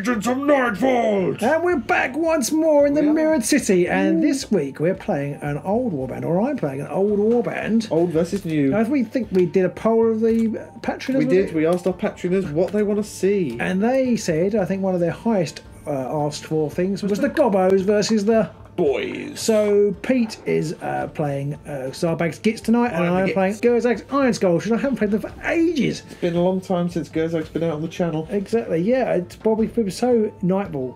Agents of Nightvault! And we're back once more in the Mirrored City, and this week we're playing an old warband, or I'm playing an old warband. Old versus new. I think we did a poll of the Patreoners. We did. We asked our Patreoners what they want to see. And they said, I think one of their highest asked for things was the Gobbos versus the Boyz. So Pete is playing Zarbag's Gits tonight, and I'm playing Gurzag's Ironskull, which I haven't played them for ages. It's been a long time since Gurzag's been out on the channel. Exactly, yeah. It was so Nightvault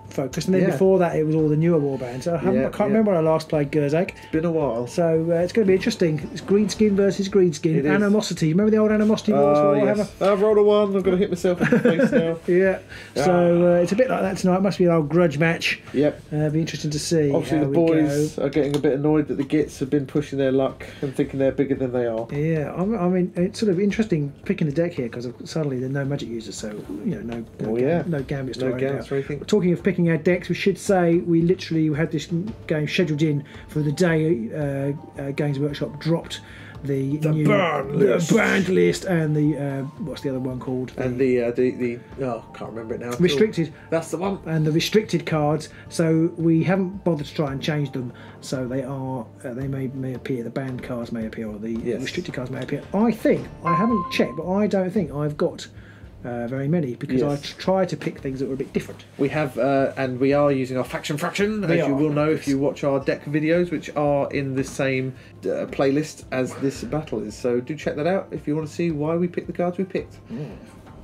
focused, and then before that it was all the newer warbands. I can't remember when I last played Gurzag. It's been a while. So it's going to be interesting. It's green skin versus green skin. Animosity. Remember the old Animosity wars? Oh, yes. I've rolled a 1. I've got to hit myself in the face now. Yeah. So it's a bit like that tonight. It must be an old grudge match. Yep. Be interesting to see. Obviously, the Boyz are getting a bit annoyed that the Gits have been pushing their luck and thinking they're bigger than they are. Yeah. I mean, it's sort of interesting picking the deck here because suddenly there are no magic users, so no gambits. No gambits or anything. Talking of picking our decks, we should say we literally had this game scheduled in for the day Games Workshop dropped the new banned list and the what's the other one called? And the can't remember it now. Restricted. That's the one. And the restricted cards. So we haven't bothered to try and change them. So they are they may appear. The banned cards may appear, or the restricted cards may appear. I haven't checked, but I don't think I've got very many, because I try to pick things that were a bit different. We have, and we are using our faction fraction, as you will know if you watch our deck videos, which are in the same playlist as this battle is. So do check that out if you want to see why we picked the cards we picked.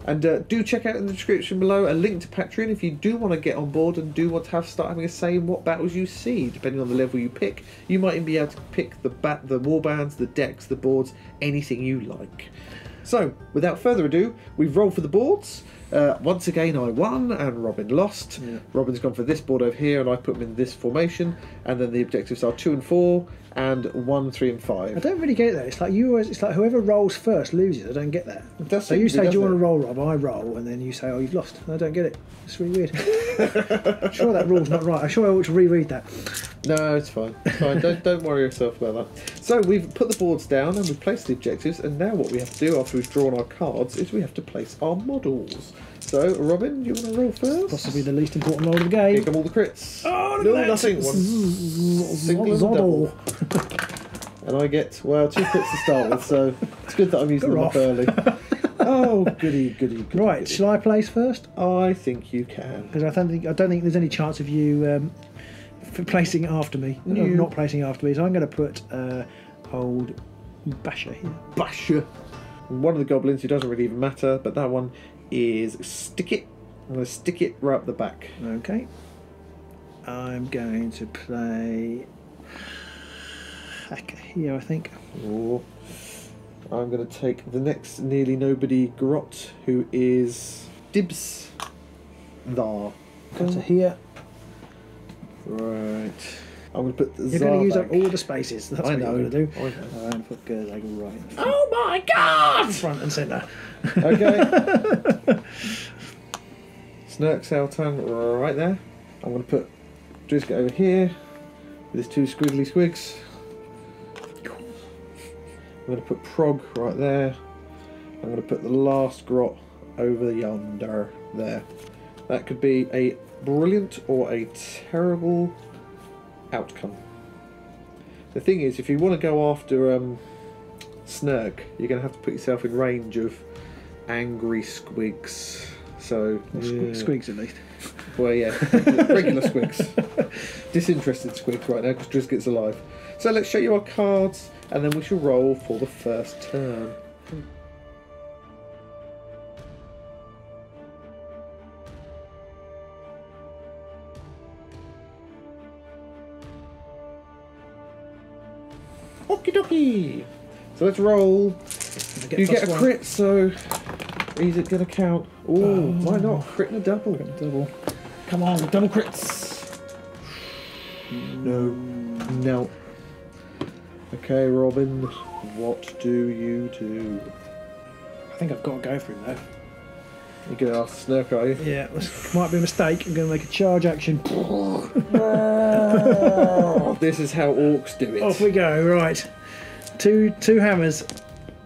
And do check out in the description below a link to Patreon if you do want to get on board and do want to start having a say in what battles you see. Depending on the level you pick, you might even be able to pick the warbands, the decks, the boards, anything you like. So, without further ado, we've rolled for the boards. Once again, I won and Robin lost. Robin's gone for this board over here, and I put him in this formation. And then the objectives are 2 and 4, and 1, 3, and 5. I don't really get that. It's like it's like whoever rolls first loses. I don't get that. So you say, "Do you want to roll, Rob?" I roll, and then you say, "Oh, you've lost." I don't get it. It's really weird. I'm sure that rule's not right. I'm sure I ought to reread that. No, it's fine. It's fine. don't worry yourself about that. So we've put the boards down and we've placed the objectives, and now what we have to do after we've drawn our cards is we have to place our models. So, Robin, do you want to roll first? Possibly the least important roll of the game. Here come all the crits. Oh, no, nothing. One single and double. And I get, well, 2 crits to start with, so it's good that I'm using them up early. Oh, goody. Right, shall I place first? I think you can. Because I don't think there's any chance of you for placing after me. No. Not placing after me. So I'm going to put old Basher here. Basher. One of the goblins who doesn't really even matter, but that one is Stick It. I'm going to stick it right up the back. Okay. I'm going to play Hacker here, I think. Oh. I'm going to take the next nearly nobody Grot, who is Dibs Thar. Go to here. Right. I'm going to put the You're going to use up all the spaces. That's what you're going to do. I'm going to put Gurzag right. Oh my god! Front and centre. Okay. Snurk Saltan right there. I'm going to put Drizzt over here with his 2 squiggly squigs. I'm going to put Prog right there. I'm going to put the last Grot over yonder there. That could be a brilliant or a terrible outcome. The thing is, if you want to go after Snurk, you're going to have to put yourself in range of angry squigs. So squigs at least. Well, yeah, regular squigs. Disinterested squigs right now because Drizzt gets alive. So let's show you our cards, and then we shall roll for the first turn. Okie dokie. So let's roll. You get a crit, so is it going to count? Ooh, why not? Crit and a double. Crit and a double. Come on, double crits. No. Okay, Robin, what do you do? I think I've got to go for him though. You're going to ask the Snurk, are you? Yeah, this might be a mistake. I'm going to make a charge action. This is how orcs do it. Off we go, right. Two hammers.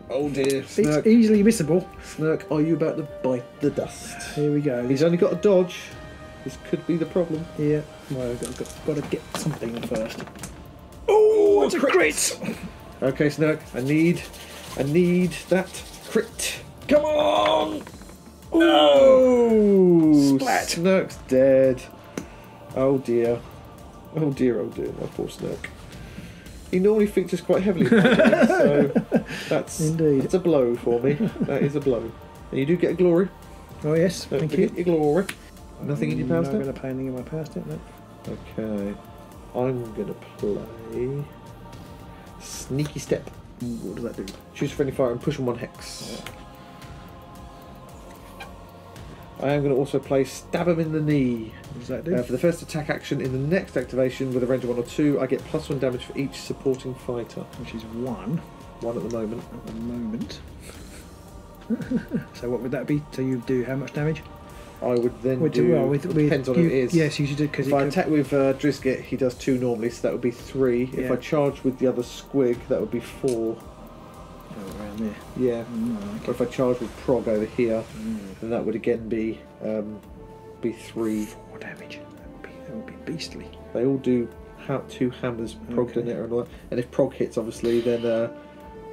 Oh dear, Snurk. It's easily missable. Snurk, are you about to bite the dust? Here we go. He's only got a dodge. This could be the problem. Yeah. Well, I've got to get something first. Oh, it's a crit! Okay, Snurk, I need that crit. Come on! Oh! Splat! Snurk's dead. Oh dear. Oh dear, oh dear. My poor Snurk. He normally features quite heavily, so that's a blow for me. That is a blow. And you do get a glory. Oh yes, thank you. Your glory. Nothing in your power step? I'm not going to pay anything in my power step, no. Okay. I'm going to play Sneaky Step. What does that do? Choose friendly fire and push on 1 hex. I am going to also play Stab him in the knee. What does that do? For the first attack action in the next activation with a range of 1 or 2, I get +1 damage for each supporting fighter. Which is 1. 1 at the moment. At the moment. So what would that be? So you do how much damage? I would then depends on who it is. Yes, you should do, because if I attack with Drizgit, he does 2 normally, so that would be 3. Yeah. If I charge with the other squig, that would be 4. Oh, around there. Yeah. Okay. Or if I charge with Prog over here, then that would again be 3. 4 damage. That would be beastly. They all do 2 hammers, Prog, Denetter, and all that. And if Prog hits, obviously, then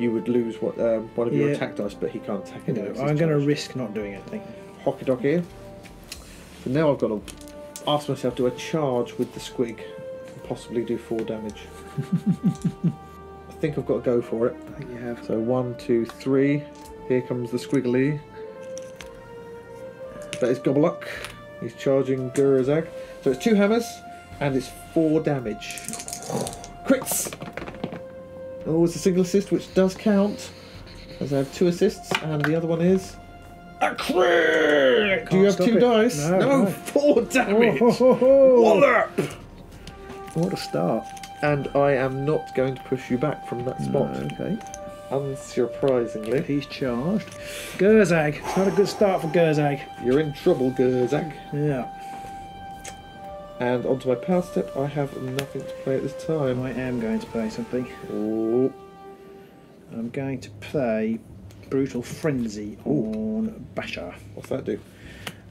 you would lose one of your attack dice, but he can't attack anyway. No, I'm going to risk not doing anything. Hockey dock here. So now I've got to ask myself, do I charge with the squig and possibly do 4 damage? I think I've got to go for it. I think you have. So 1, 2, 3. Here comes the squiggly. That is Gobluck. He's charging Gurzag. So it's 2 hammers and it's 4 damage. Crits! Oh, it's a single assist, which does count, as I have 2 assists, and the other one is a crit! Do you have 2 dice? No, 4 damage! Wallop! What a start. And I am not going to push you back from that spot. Okay. Unsurprisingly. He's charged. Gurzag. It's not a good start for Gurzag. You're in trouble, Gurzag. Yeah. And onto my power step, I have nothing to play at this time. I am going to play something. Oh. I'm going to play Brutal Frenzy on Basher. What's that do?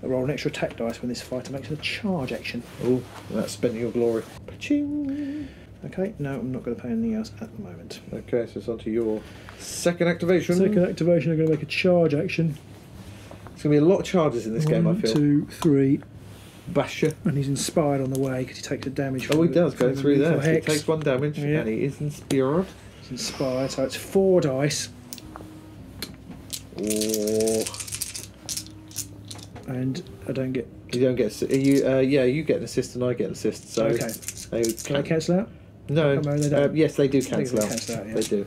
I roll an extra attack dice when this fighter makes a charge action. Oh, that's spending your glory. Paching. Okay, no, I'm not going to play anything else at the moment. Okay, so it's on to your second activation. Second activation, I'm going to make a charge action. There's going to be a lot of charges in this game, I feel. 1, 2, 3. Basher. And he's inspired on the way because he takes a damage. Oh, he does go through there. So he hex. takes 1 damage and he is inspired. He's inspired, so it's 4 dice. Oh. And I don't get. You don't get. You get an assist and I get an assist. So okay. Can I cancel out? No. Yes, they do cancel out. Yeah. They do.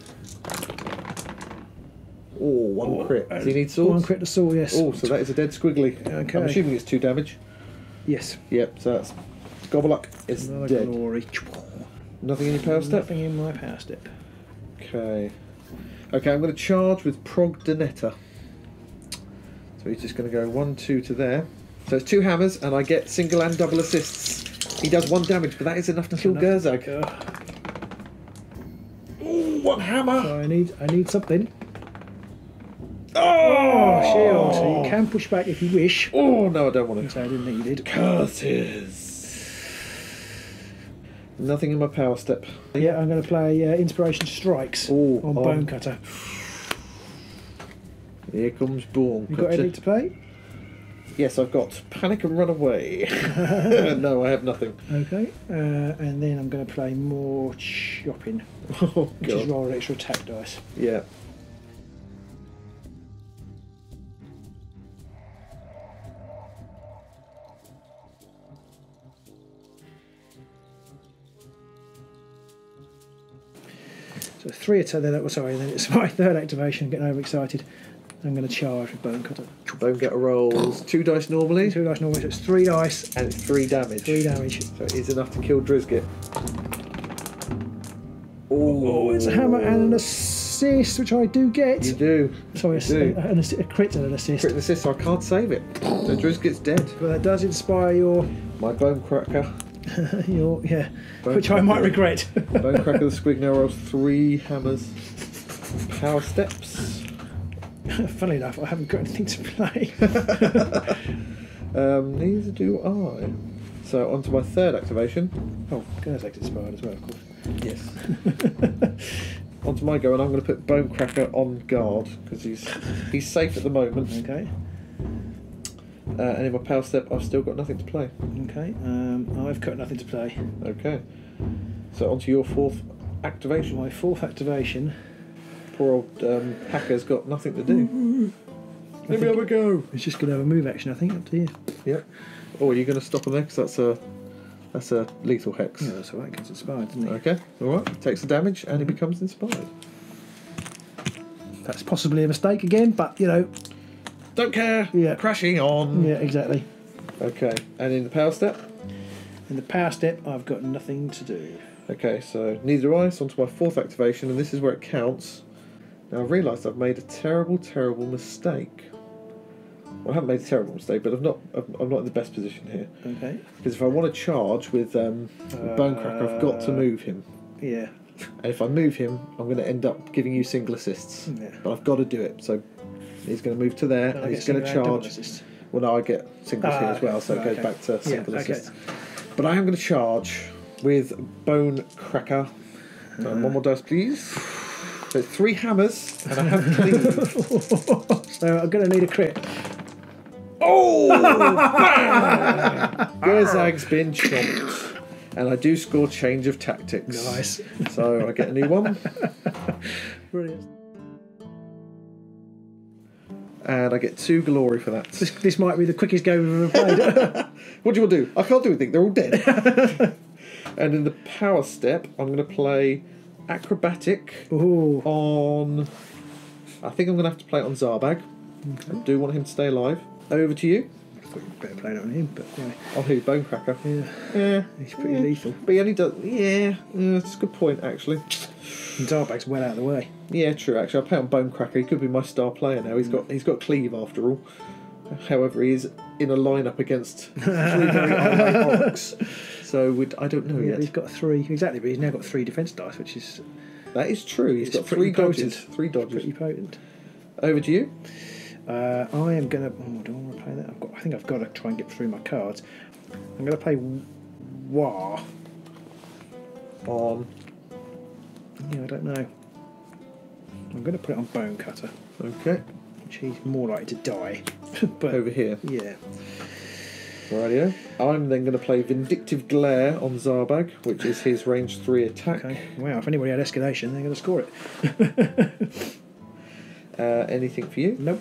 Oh, 1 crit. Does he need swords? 1 crit to sword, yes. Oh, so that is a dead squiggly. Okay. I'm assuming it's 2 damage. Yes. Yep. So that's Gobluck is Another dead. Glory. Nothing in your power step. Nothing in my power step. Okay. Okay, I'm going to charge with Prog Denetter. So he's just going to go 1, 2 to there. So it's 2 hammers, and I get single and double assists. He does 1 damage, but that is enough to kill Gurzag. Ooh, 1 hammer! So I need something. Oh! Shield. So you can push back if you wish. Oh, no, I don't want to. So I didn't think you did. Curses! Nothing in my power step. Yeah, I'm going to play Inspiration Strikes on Bone Cutter. Here comes Bone Cutter. You got anything to play? Yes, I've got Panic and Run Away. No, I have nothing. Okay, and then I'm going to play more Shopping, which is roll an extra attack dice. Yeah. So 3 attack. Then it's my 3rd activation. Getting overexcited. I'm going to charge with Bone Cutter. Bone Cutter rolls 2 dice normally. 2 dice normally, so it's 3 dice. And it's 3 damage. 3 damage. So it is enough to kill Drizgit. Oh, it's a hammer and an assist, which I do get. You do. Sorry, a crit and an assist. Crit and assist, so I can't save it. So Drizgit's dead. But that does inspire your... My Bone Cracker. Which I might regret. Bone Cracker the Squig now rolls 3 hammers. Power steps. Funnily enough, I haven't got anything to play. Neither do I. So on to my third activation. Oh, Gurzag's inspired as well, of course. Yes. Onto my go, and I'm going to put Bonecracker on guard because he's safe at the moment. Okay. And in my power step, I've still got nothing to play. Okay. I've got nothing to play. Okay. So onto your fourth activation. My fourth activation. Poor old hacker's got nothing to do. Maybe have a go. It's just going to have a move action, I think, up to you. Yep. Oh, are you going to stop him there? Because that's a lethal hex. Yeah, that's all right. Gets inspired, doesn't he? Okay. All right. Takes the damage and he becomes inspired. That's possibly a mistake again, but you know. Don't care. Yeah. Crashing on. Yeah, exactly. Okay. And in the power step? In the power step, I've got nothing to do. Okay, so neither do I. So onto my fourth activation, and this is where it counts. Now I've realised I've made a terrible, terrible mistake. Well, I haven't made a terrible mistake, but I'm not in the best position here. Okay. Because if I want to charge with Bonecracker, I've got to move him. Yeah. And if I move him, I'm going to end up giving you single assists. Yeah. But I've got to do it. So he's going to move to there, and he's going to charge. Well, no, I get singles here as well, so it goes back to single assists. But I am going to charge with Bonecracker. So one more dice, please. So 3 hammers, and I have cleave. So I'm going to need a crit. Oh! Gurzag's been chomped. And I do score change of tactics. Nice. So I get a new one. Brilliant. And I get 2 glory for that. This might be the quickest game we've ever played. What do you want to do? I can't do anything. They're all dead. And in the power step, I'm going to play acrobatic on... I think I'm going to have to play it on Zarbag. Okay. I do want him to stay alive. Over to you. I thought you'd better play it on him, but yeah. On who? Bonecracker? Yeah. Yeah. He's pretty lethal. But he only does... Yeah. That's a good point, actually. And Zarbag's well out of the way. Yeah, true, actually. I'll play on Bonecracker. He could be my star player now. He's got cleave, after all. However, he is in a lineup against 3 very irate orcs. So I don't know yet. He's got 3... Exactly, but he's now got 3 defence dice, which is... That is true. He's got 3 dodges. 3 dodges. Pretty potent. Over to you. I am going to... Oh, do I want to play that? I think I've got to try and get through my cards. I'm going to play waaagh. On... Yeah, I don't know. I'm going to put it on Bone Cutter. Okay. Which he's more likely to die. But over here. Yeah. Rightio. I'm then going to play Vindictive Glare on Zarbag, which is his range 3 attack. Okay. Wow, if anybody had escalation, they're going to score it. Anything for you? Nope.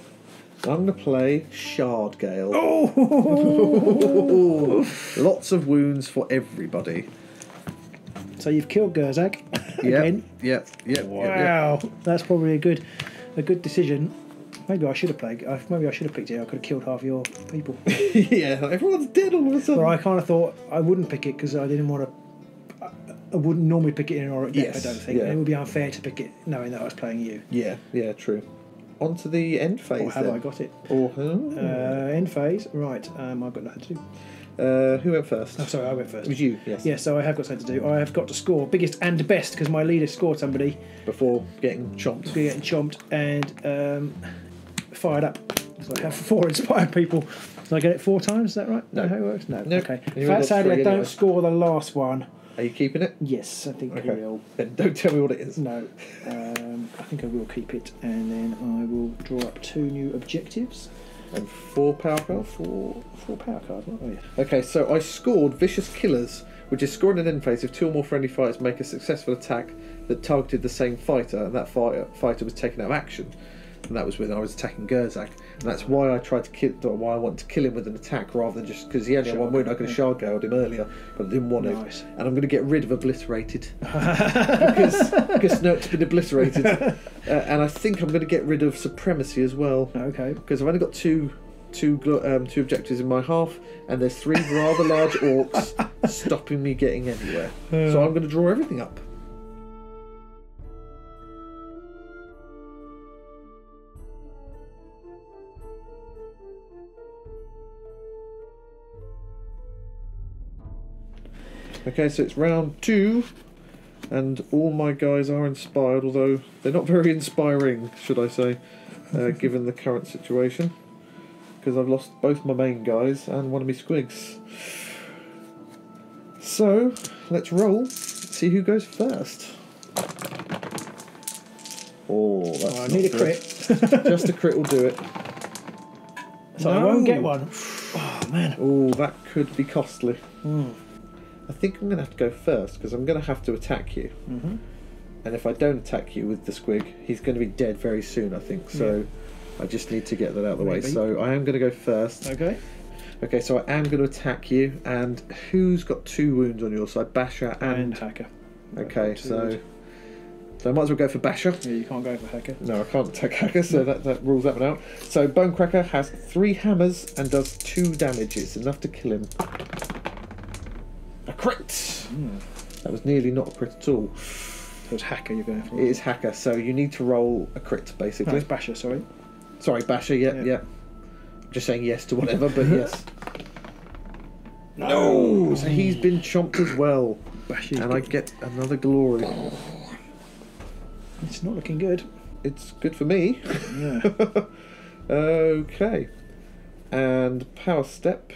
I'm going to play Shard Gale. Oh! Lots of wounds for everybody. So you've killed Gurzag again. Yep. Wow, that's probably a good decision. Maybe I should have played. Maybe I should have picked it. I could have killed half your people. Yeah, everyone's dead all of a sudden. But I kind of thought I wouldn't pick it because I didn't want to. I wouldn't normally pick it in an Auric deck. Yes, I don't think yeah. It would be unfair to pick it knowing that I was playing you. Yeah, true. On to the end phase. Or have then. I got it? Or end phase. Right. I've got nothing to do. Who went first? Oh, sorry, I went first. It was you, yes. Yeah, so I have got something to do. I have got to score biggest and best because my leader scored somebody before getting chomped. And fired up. So I have 4 inspired people. So I get it 4 times. Is that right? No. Is that how it works? No. Nope. Okay. Sadly, I don't score the last one. Are you keeping it? Yes, I think I will. Then don't tell me what it is. No. I think I will keep it, and then I will draw up 2 new objectives. And 4 power cards? 4 power cards. Oh, yeah. Okay, so I scored Vicious Killers, which is scored in an end phase if 2 or more friendly fighters make a successful attack that targeted the same fighter, and that fighter was taken out of action. And that was when I was attacking Gurzag. And that's why I tried to kill. Why I wanted to kill him with an attack rather than just because he only had 1 wound. I could have shard galed him earlier, but I didn't want it. And I'm going to get rid of Obliterated because Snurk's been obliterated. And I think I'm going to get rid of Supremacy as well. Okay. Because I've only got two objectives in my half, and there's 3 rather large orcs stopping me getting anywhere. So I'm going to draw everything up. Okay, so it's round 2 And all my guys are inspired, although they're not very inspiring, should I say, given the current situation. Because I've lost both my main guys and one of my squigs. So, let's roll, see who goes first. Oh, that's I need a crit. Just a crit will do it. So no. I won't get one. Oh, man. Oh, that could be costly. I think I'm going to have to go first, because I'm going to have to attack you. And if I don't attack you with the squig, he's going to be dead very soon, I think. So I just need to get that out of the way. So I am going to go first. Okay. Okay, so I am going to attack you. And who's got 2 wounds on your side? Basher and Hacker. Okay, so I might as well go for Basher. Yeah, you can't go for Hacker. No, I can't attack Hacker, so that rules that one out. So Bonecracker has 3 hammers and does 2 damages, enough to kill him. A crit! That was nearly not a crit at all. So it's Hacker you're going for? It is Hacker, so you need to roll a crit, basically. No, it's Basher, sorry. Sorry, Basher, yeah. I'm just saying yes to whatever, but yes. No! So he's been chomped as well. Basher's and I get another glory. It's not looking good. It's good for me. Yeah. Okay. And Power Step.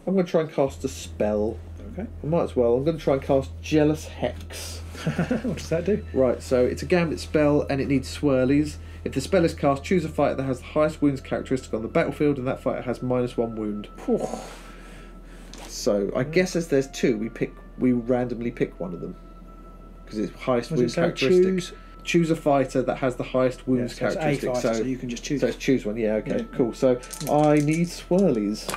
I'm going to try and cast a spell. Okay. I might as well. I'm going to try and cast Jealous Hex. What does that do? Right, so it's a gambit spell and it needs swirlies. If the spell is cast, choose a fighter that has the highest wounds characteristic on the battlefield, and that fighter has -1 wound. So I guess as there's 2, we randomly pick one of them because it's highest wounds characteristic. Choose a fighter that has the highest wounds characteristic. It's a fighter, so you can just choose. So it's choose one. Yeah. Okay. Cool. So I need swirlies.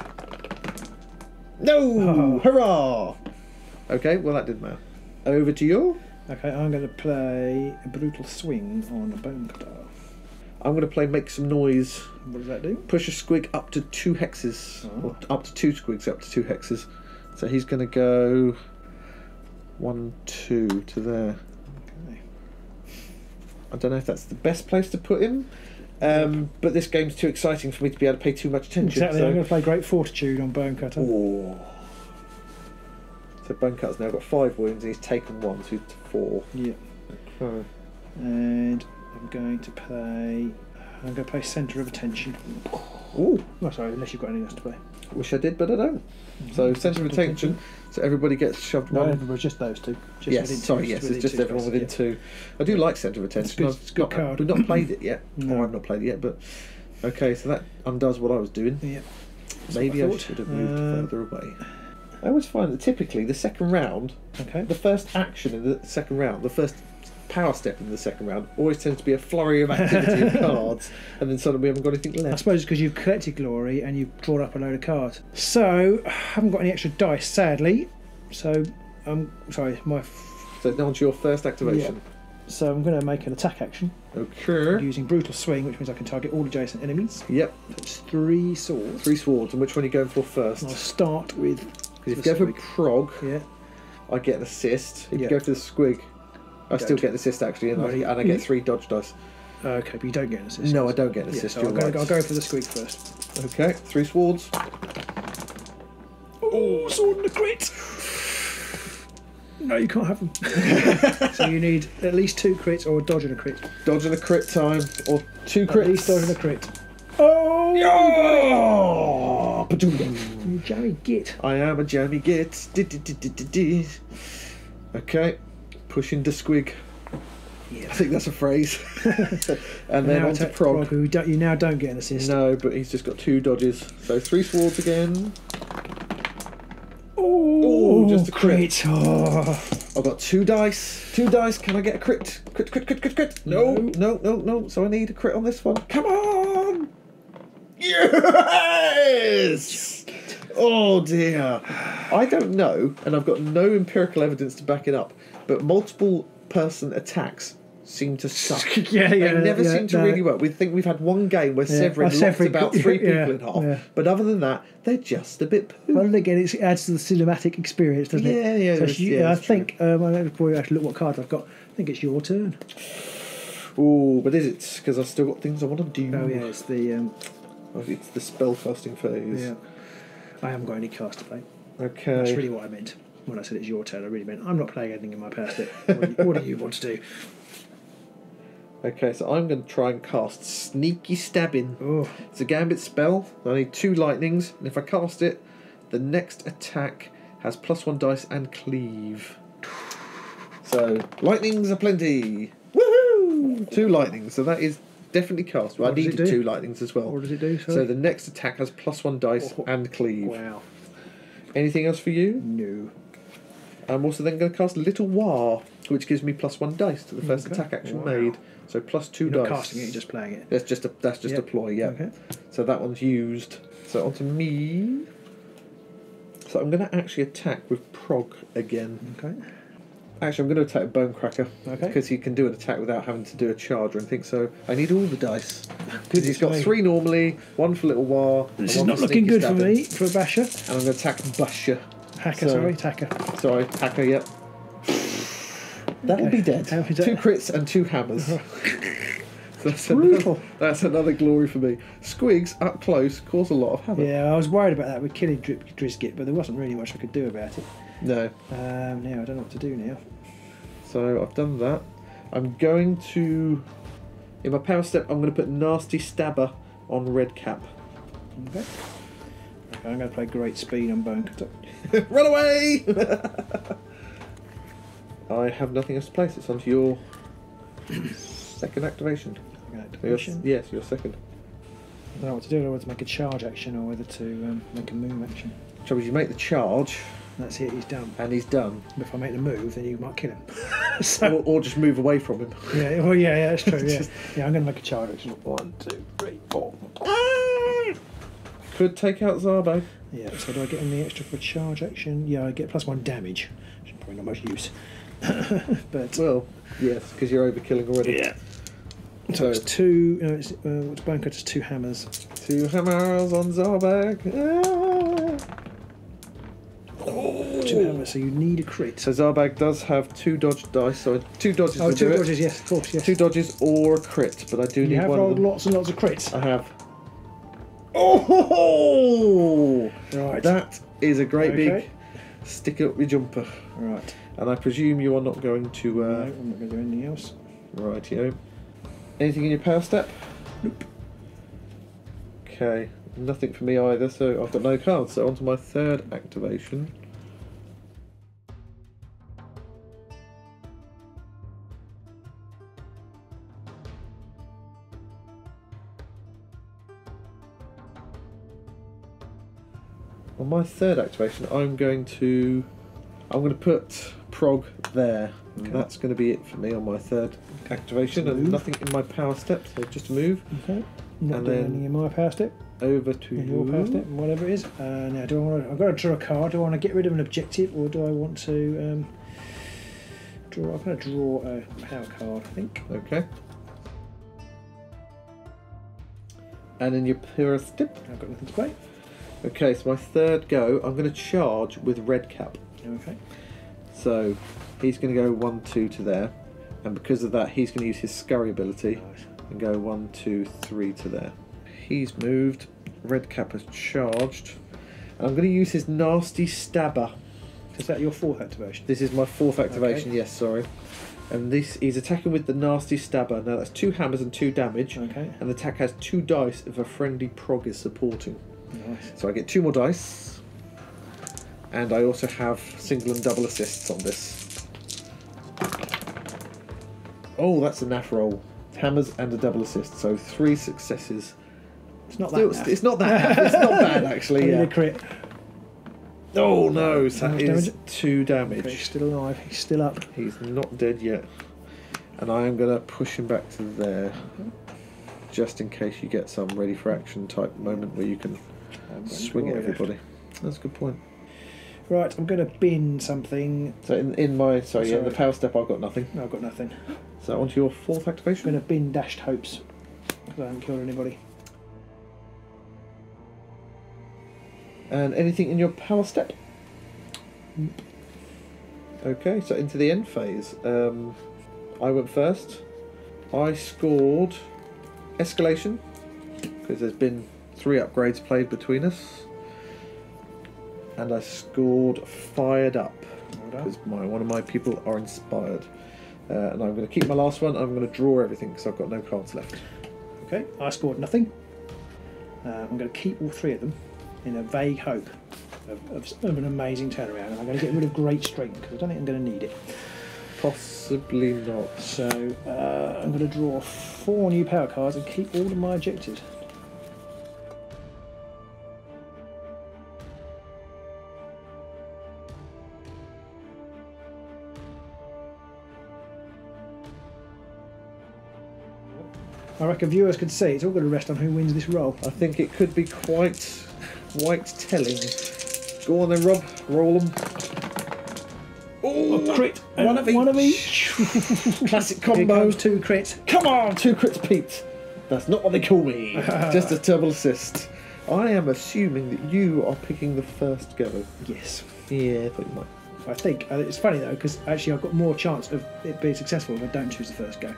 No! Hurrah! Okay. Well, that didn't matter. Over to you. Okay, I'm going to play a brutal swing on a bone cutter. I'm going to play Make Some Noise. What does that do? Push a squig up to 2 hexes. Or up to 2 squigs up to 2 hexes. So he's going to go 1, 2 to there. Okay. I don't know if that's the best place to put him. But this game's too exciting for me to be able to pay too much attention. Exactly, so I'm going to play Great Fortitude on Bone Cutter. Oh. So Bone Cutter's now got 5 wounds and he's taken 1, so he's 4. Yeah. Okay. And I'm going to play Centre of Attention. Ooh. Oh, sorry, unless you've got anything else to play. Wish I did, but I don't. So Centre of Attention, so everybody gets shoved one. No, it's just those 2. Just yes, sorry, yes, it's just everyone within 2. I do like Centre of Attention. It's a good card. We've not played it yet. No. Or I've not played it yet, but okay, so that undoes what I was doing. Yeah. Maybe I should have moved further away. I always find that typically the second round, the first action in the second round, the first power step in the second round always tends to be a flurry of activity of cards, and then suddenly we haven't got anything left. I suppose it's because you've collected glory and you've drawn up a load of cards. So I haven't got any extra dice, sadly. So sorry, So now onto your first activation. Yeah. So I'm going to make an attack action. Okay. Using brutal swing, which means I can target all adjacent enemies. Yep. So it's 3 swords. 3 swords, and which one are you going for first? I'll start with. Because if you go for prog, I get an assist. If you go for the squig, I still get an assist actually, and I get 3 dodge dice. Okay, but you don't get an assist. No, I don't get an assist. So I'll go for the squig first. Okay, 3 swords. Oh, sword and a crit! No, you can't have them. So you need at least 2 crits or a dodge and a crit. Dodge and a crit time, or 2 crits. At least dodge and a crit. Oh! You jammy git. I am a jammy git. Okay, pushing the squig. Yeah. I think that's a phrase. And then on to prog. You now don't get an assist. No, but he's just got 2 dodges. So 3 swords again. Oh, just a crit. Oh. I've got 2 dice. 2 dice. Can I get a crit? Crit. No. So I need a crit on this one. Come on. Yes. Oh dear. I don't know, and I've got no empirical evidence to back it up, but multiple person attacks seem to suck. They never seem to really work. We think we've had one game where Severin locked about 3 people in half, but other than that, they're just a bit poo. Well, again, it adds to the cinematic experience, doesn't it? Yeah. I think, before you have to look what cards I've got, I think it's your turn. Oh, but is it? Because I've still got things I want to do. Oh yeah, it's the... it's the spellcasting phase. Yeah. I haven't got any cast to play. Okay. That's really what I meant. When I said it's your turn, I really meant I'm not playing anything in my power step. What do you want to do? Okay, so I'm going to try and cast Sneaky Stabbing. Oh. It's a gambit spell. I need 2 lightnings, and if I cast it, the next attack has +1 dice and cleave. So, lightnings are plenty. Woohoo! 2 lightnings, so that is definitely cast. Well, I needed 2 lightnings as well. What does it do? Sorry? So the next attack has +1 dice and cleave. Wow. Anything else for you? No. I'm also then going to cast Little waaagh, which gives me +1 dice to the first attack action made. So +2 You're dice. not casting it, you're just playing it. That's just a ploy, yeah. Okay. So that one's used. So onto me. So I'm going to actually attack with Prog again. Okay. Actually, I'm going to attack with Bonecracker. Okay. Because he can do an attack without having to do a charge or anything. So I need all the dice. Because he's got me. 3 normally, 1 for Little waaagh. This and is 1 not for looking Sneaky good Stabbing. for me, for a basher. And I'm going to attack Basher. Hacker, sorry, Tacker. Sorry, Hacker, yep. That'll be dead. 2 crits and 2 hammers. That's brutal. That's another glory for me. Squigs up close cause a lot of havoc. Yeah, I was worried about that with killing Drizgit, but there wasn't really much I could do about it. No. Now I don't know what to do now. So I've done that. I'm going to, in my power step, I'm going to put Nasty Stabber on Redcap. Okay. I'm going to play Great Speed on Bonecutter. Run away! I have nothing else to place. It's onto your second activation. Yes, your second. I don't know what to do. I don't know whether to make a charge action or whether to make a move action. Trouble is you make the charge. That's it, he's done. And he's done. If I make the move, then you might kill him. So, or just move away from him. Yeah, well, yeah, that's true. Yeah, yeah, I'm going to make a charge action. 1, 2, 3, 4. Could take out Zarbag. Yeah, so do I get any extra for charge action? Yeah, I get +1 damage. Which is probably not much use. But well, yes, because you're overkilling already. Yeah. So it's 2. No, it's what's Bonecutter's 2 hammers. 2 hammers on Zarbag. Oh. 2 hammers. So you need a crit. So Zarbag does have 2 dodge dice. So 2 dodges. Oh, will 2 do dodges. it. Yes, of course. Yes. 2 dodges or a crit, but I do need you have one of rolled them. lots and lots of crits. I have. Oh! Right. That is a great big stick up your jumper. Right. And I presume you are not going to. No, I'm not going to do anything else. Rightio. Anything in your power step? Nope. Okay, nothing for me either, so I've got no cards. So on to my third activation. On my third activation, I'm going to put Prog there. And that's going to be it for me on my third activation, and nothing in my power step, so just a move. Okay. Not and doing then anything in my power step. Over to your power step, whatever it is. Now, do I want to? I've got to draw a card. Do I want to get rid of an objective, or do I want to draw? I'm going to draw a power card, I think. Okay. And in your power step, I've got nothing to play. Okay, so my third go, I'm going to charge with Redcap. Okay. So he's going to go 1, 2 to there, and because of that, he's going to use his scurry ability and go 1, 2, 3 to there. He's moved. Redcap has charged. And I'm going to use his Nasty Stabber. Is that your 4th activation? This is my 4th activation. Okay. Yes, sorry. And this he's attacking with the Nasty Stabber. Now that's 2 hammers and 2 damage. Okay. And the attack has 2 dice if a friendly prog is supporting. Nice. So I get 2 more dice. And I also have single and double assists on this. Oh, that's a naff roll. Hammers and a double assist, so 3 successes. It's not that. It's not that. It's not bad actually. Yeah. A crit. Oh no! So that is damage? 2 damage. Okay, he's still alive. He's still up. He's not dead yet, and I am going to push him back to there, just in case you get some ready for action type moment where you can swing at everybody. That's a good point. Right, I'm going to bin something. So in my in the power step I've got nothing. No, I've got nothing. So onto your 4th activation. I'm going to bin Dashed Hopes because I haven't killed anybody. And anything in your power step? Nope. Okay, so into the end phase. I went first. I scored Escalation because there's been 3 upgrades played between us. And I scored Fired Up. because one of my people are inspired. And I'm going to keep my last one. I'm going to draw everything because I've got no cards left. Okay, I scored nothing. I'm going to keep all 3 of them in a vague hope of an amazing turnaround, and I'm going to get rid of Great Strength because I don't think I'm going to need it. Possibly not. So I'm going to draw 4 new power cards and keep all of my objectives. I reckon viewers could see it's all going to rest on who wins this roll. I think it could be quite telling. Go on then, Rob. Roll them. Oh, crit! One of each. Classic combo. Here comes 2 crits. Come on, 2 crits, Pete. That's not what they call me. Just a double assist. I am assuming that you are picking the first go. Yes. Yeah, I thought you might. I think it's funny though because actually I've got more chance of it being successful if I don't choose the first go.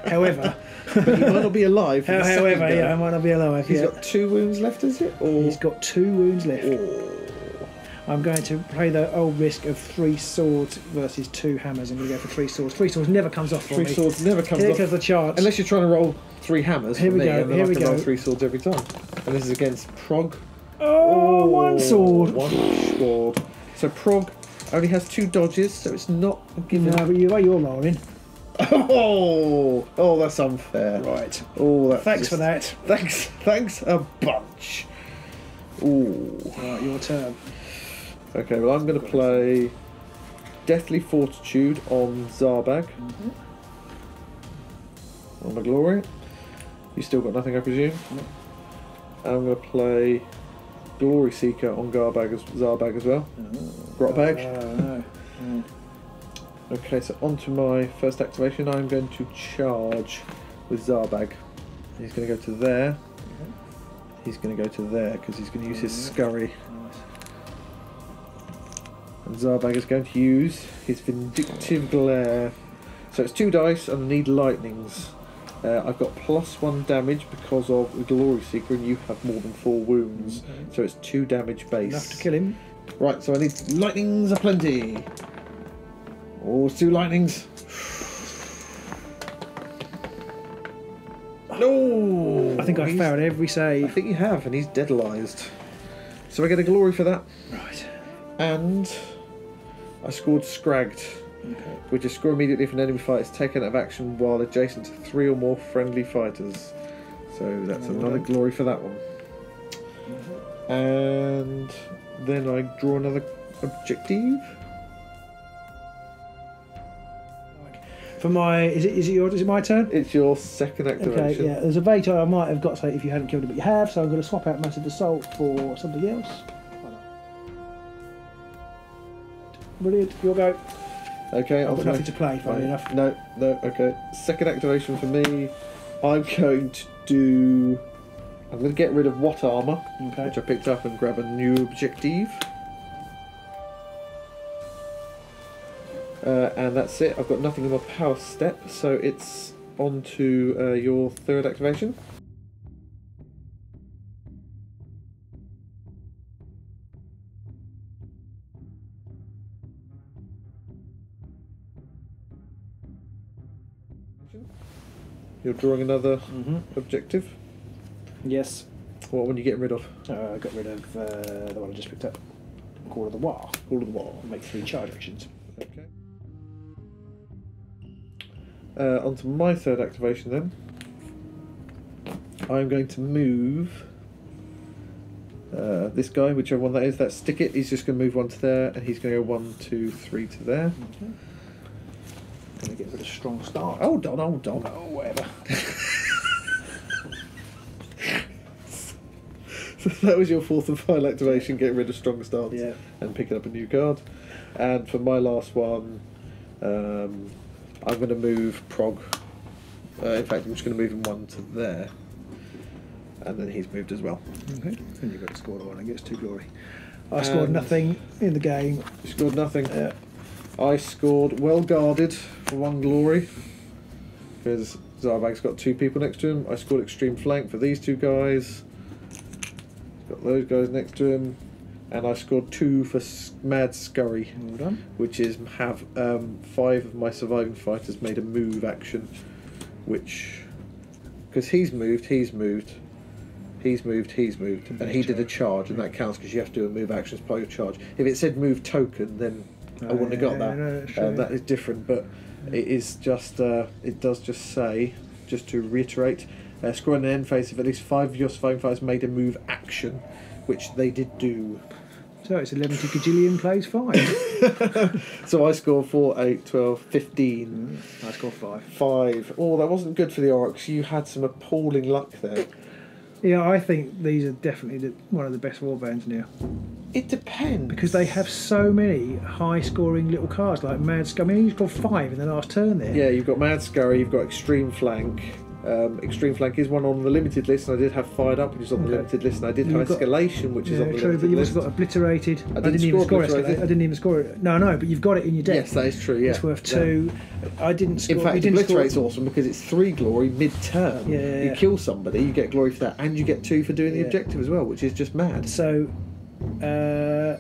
However, but he might not be alive. However, yeah, I might not be alive. He's got 2 wounds left, is it? Or he's got 2 wounds left. Oh. I'm going to play the old risk of 3 swords versus 2 hammers. I'm going to go for 3 swords. 3 swords never comes off for me. 3 swords never comes off. Here comes the chance. Unless you're trying to roll 3 hammers. Here we go. And then Here I we can go. roll 3 swords every time. And this is against Prog. Oh, 1 sword. 1 sword. So Prog only has 2 dodges, so it's not a given. No, but you're rolling. Oh, that's unfair. Right. Oh, that's thanks for that. Thanks a bunch. Ooh. Right, your turn. Okay, well I'm going to play Deathly Fortitude on Zarbag. On my glory. You still got nothing, I presume? No. And I'm going to play Glory Seeker on Zarbag as well. Grotbag. No. Okay, so onto my first activation. I'm going to charge with Zarbag. He's going to go to there. He's going to go to there because he's going to use his scurry. And Zarbag is going to use his Vindictive Glare. So it's 2 dice and I need lightnings. I've got +1 damage because of the Glory Seeker and you have more than 4 wounds. So it's 2 damage base. Enough to kill him. Right, so I need lightnings aplenty. Oh, 2 lightnings. No! I think I failed every save. I think you have, and he's deadalised. So I get a glory for that. Right. And I scored Scragged, which is score immediately if an enemy fighter is taken out of action while adjacent to 3 or more friendly fighters. So that's another glory for that one. And then I draw another objective. For my, is it my turn? It's your second activation. Okay, yeah. There's a vague time I might have got say if you hadn't killed it, but you have. So I'm going to swap out Massive Assault for something else. Brilliant. Your go. Okay, I've got nothing to play. Funny enough. No. Okay. Second activation for me. I'm going to get rid of What Armor, which I picked up, and grab a new objective. And that's it. I've got nothing in my power step, so it's on to your third activation. You're drawing another objective? Yes. What one are you getting rid of? I got rid of the one I just picked up. Call of the waaagh. Call of the waaagh. Make 3 charge actions. Okay. Onto my third activation then. I'm going to move this guy, whichever one that is. That's Stick It. He's just going to move 1 to there, and he's going to go 1, 2, 3 to there. Okay. Going to get rid of Strong Start. Hold on. Oh, whatever. So that was your fourth and final activation. Get rid of Strong Stance and picking up a new card. And for my last one, I'm going to move Prog. In fact, I'm just going to move him 1 to there. And then he's moved as well. Okay. And you've got to score the 1 and gets 2 glory. I scored nothing in the game. You scored nothing? Yeah. I scored Well Guarded for 1 glory. Because Zarbag's got 2 people next to him. I scored Extreme Flank for these 2 guys. Got those guys next to him. and I scored 2 for Mad Scurry, Well done. which is have 5 of my surviving fighters made a move action, which because he's moved, and he did a charge, and that counts because you have to do a move action as part of your charge. If it said move token, then I wouldn't have got that. No, that is different, but it is just it does just say, just to reiterate, score in the end phase if at least 5 of your surviving fighters made a move action, which they did do. So it's 11 to Gajillion plays 5. So I scored 4, 8, 12, 15. I scored 5. 5. Oh, that wasn't good for the Oryx. You had some appalling luck there. Yeah, I think these are definitely one of the best warbands now. It depends. Because they have so many high-scoring little cards, like Mad Scurry. I mean, you've got 5 in the last turn there. Yeah, you've got Mad Scurry, you've got Extreme Flank. Extreme Flank is one on the limited list, and I did have Fired Up, which is on the limited list, and I did have Escalation, which is on the limited but you've list. also got Obliterated. I didn't even score Obliterated. I didn't even score it. No, but you've got it in your deck. Yes, that is true, yeah. It's worth 2. Yeah. I didn't score. In fact, Obliterate's awesome because it's 3 glory mid-turn. Yeah. You kill somebody, you get glory for that, and you get 2 for doing the objective as well, which is just mad. So, I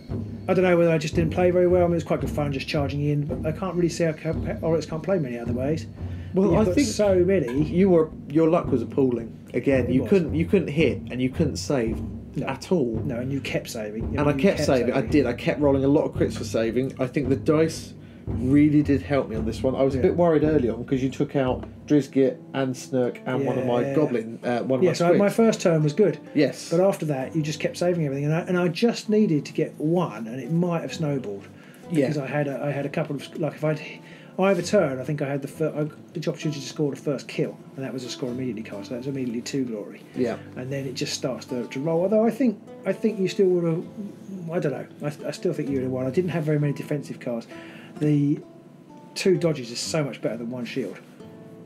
don't know whether I just didn't play very well. I mean, it was quite good fun just charging in, but I can't really see how Oryx can't play many other ways. Well, I think so many. your luck was appalling. Again, you couldn't hit and you couldn't save at all. No, and you kept saving. I kept saving. I did. I kept rolling a lot of crits for saving. I think the dice really did help me on this one. I was a bit worried early on because you took out Drizgit and Snurk and one of my goblin. So my first turn was good. Yes. But after that, you just kept saving everything, and I just needed to get 1, and it might have snowballed because I had a couple of, like, if I have a turn, I think I had the opportunity to score the first kill, and that was a score immediately card, so that was immediately 2 glory. Yeah. And then it just starts to roll. Although I think you still would have. I don't know. I still think you would have won. I didn't have very many defensive cards. The 2 dodges is so much better than 1 shield.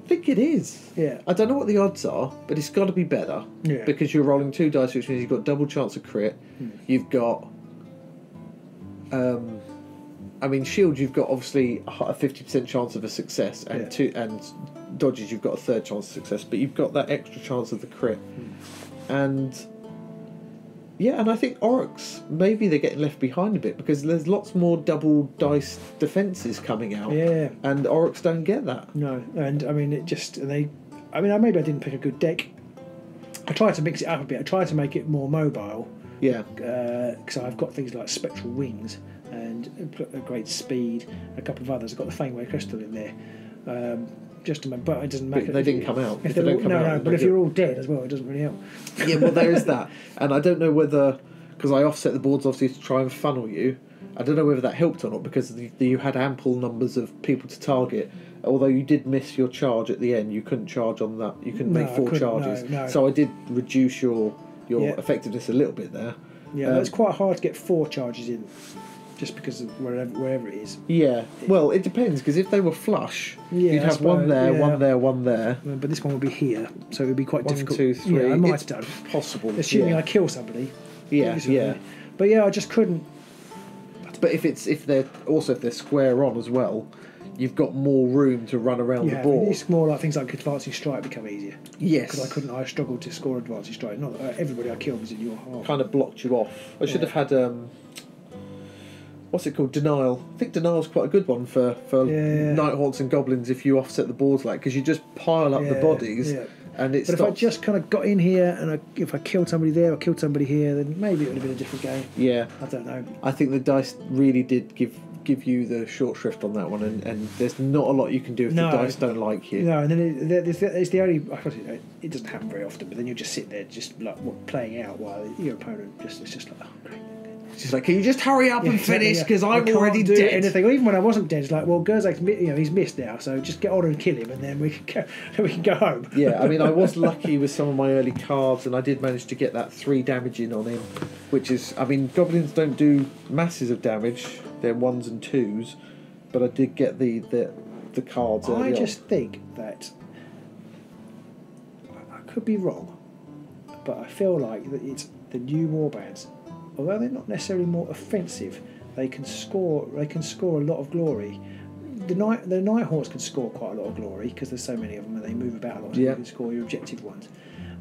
I think it is. Yeah. I don't know what the odds are, but it's got to be better. Yeah. Because you're rolling 2 dice, which means you've got double chance of crit. You've got. Shield, you've got obviously a 50% chance of a success, and dodges, you've got a 3rd chance of success, but you've got that extra chance of the crit. And I think Oryx, maybe they're getting left behind a bit because there's lots more double dice defences coming out. Yeah. And Oryx don't get that. No, and I mean, maybe I didn't pick a good deck. I tried to mix it up a bit. I tried to make it more mobile. Yeah. Because I've got things like Spectral Wings and a great speed, a couple of others. I've got the Fameway Crystal in there. But it doesn't matter. But they didn't come out. If they don't come out, but if you're all dead as well, it doesn't really help. Yeah, well, there is that. And I don't know whether, because I offset the boards obviously to try and funnel you, I don't know whether that helped or not because you had ample numbers of people to target. Although you did miss your charge at the end, you couldn't charge on that. You couldn't make 4 charges. No. So I did reduce your effectiveness a little bit there. Yeah, it's quite hard to get 4 charges in, just because of wherever it is. Yeah, well, it depends because if they were flush, you'd have 1 there, 1 there, 1 there. But this one would be here, so it would be quite 1, difficult. 2, 3. Yeah, I might have done. Possible. Assuming I kill somebody. Yeah. But I just couldn't. But if they're square on as well, you've got more room to run around the board. It's more like things like Advancing Strike become easier. Yes. Because I struggled to score Advancing Strike. Not that everybody I killed was in your half. Kind of blocked you off. I should have had what's it called? Denial. I think Denial's quite a good one for Nighthaunts and Goblins if you offset the boards because you just pile up the bodies and it stops. If I just kind of got in here and if I killed somebody there or killed somebody here, then maybe it would have been a different game. Yeah. I don't know. I think the dice really did give you the short shrift on that one, and there's not a lot you can do if the dice don't like you. No, and then it's the only. It doesn't happen very often, but then you just sit there, just like playing out while your opponent it's just like, oh great. It's just like, can you just hurry up and finish because I'm already dead? Anything. Or even when I wasn't dead, it's like, well, Gurzag's he's missed now, so just get on and kill him, and then we can go home. Yeah, I mean, I was lucky with some of my early cards, and I did manage to get that 3 damage in on him, which is, I mean, goblins don't do masses of damage; they're 1s and 2s, but I did get the cards early on. I just think that I could be wrong, but I feel like that it's the new warbands. Although they're not necessarily more offensive, they can score a lot of glory. The Nighthawks can score quite a lot of glory because there's so many of them and they move about a lot. So you can score your objective ones.